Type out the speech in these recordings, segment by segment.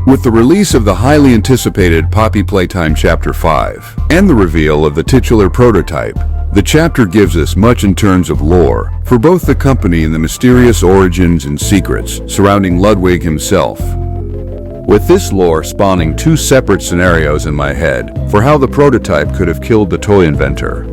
With the release of the highly anticipated Poppy Playtime Chapter 5 and the reveal of the titular prototype, the chapter gives us much in terms of lore for both the company and the mysterious origins and secrets surrounding Ludwig himself. With this lore spawning two separate scenarios in my head for how the prototype could have killed the toy inventor.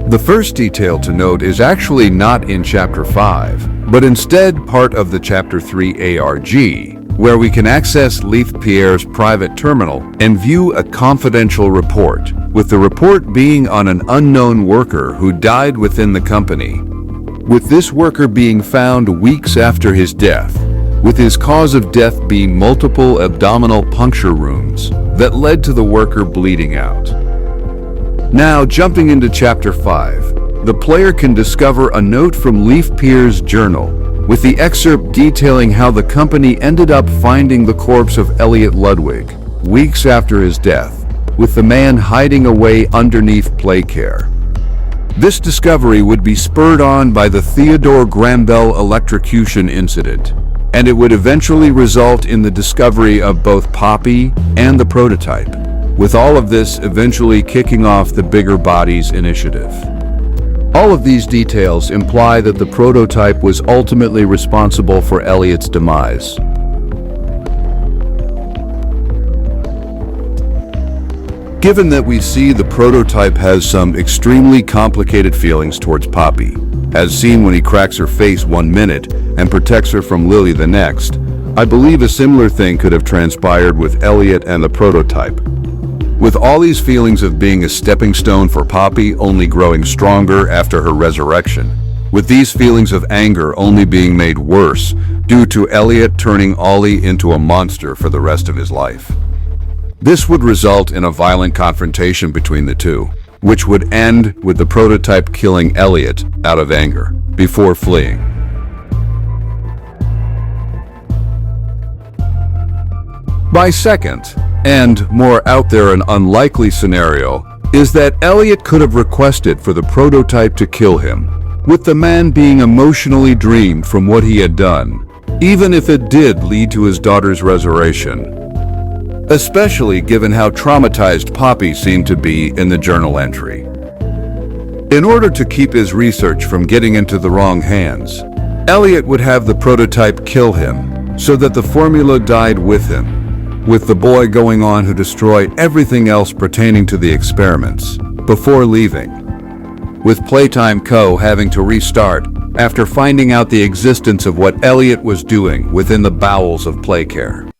The first detail to note is actually not in Chapter 5, but instead part of the Chapter 3 ARG, where we can access Leith Pierre's private terminal and view a confidential report, with the report being on an unknown worker who died within the company, with this worker being found weeks after his death, with his cause of death being multiple abdominal puncture wounds that led to the worker bleeding out. Now, jumping into Chapter 5, the player can discover a note from Leith Pierre's journal, with the excerpt detailing how the company ended up finding the corpse of Elliot Ludwig, weeks after his death, with the man hiding away underneath Playcare. This discovery would be spurred on by the Theodore Grambel electrocution incident, and it would eventually result in the discovery of both Poppy and the prototype, with all of this eventually kicking off the Bigger Bodies initiative. All of these details imply that the prototype was ultimately responsible for Elliot's demise. Given that we see the prototype has some extremely complicated feelings towards Poppy, as seen when he cracks her face 1 minute and protects her from Lily the next, I believe a similar thing could have transpired with Elliot and the prototype, with all these feelings of being a stepping stone for Poppy only growing stronger after her resurrection, with these feelings of anger only being made worse due to Elliot turning Ollie into a monster for the rest of his life. This would result in a violent confrontation between the two, which would end with the prototype killing Elliot out of anger before fleeing. My second, and more out there and unlikely scenario, is that Elliot could have requested for the prototype to kill him, with the man being emotionally drained from what he had done, even if it did lead to his daughter's resurrection. Especially given how traumatized Poppy seemed to be in the journal entry. In order to keep his research from getting into the wrong hands, Elliot would have the prototype kill him so that the formula died with him, with the boy going on to destroy everything else pertaining to the experiments before leaving, with Playtime Co. having to restart after finding out the existence of what Elliot was doing within the bowels of Playcare.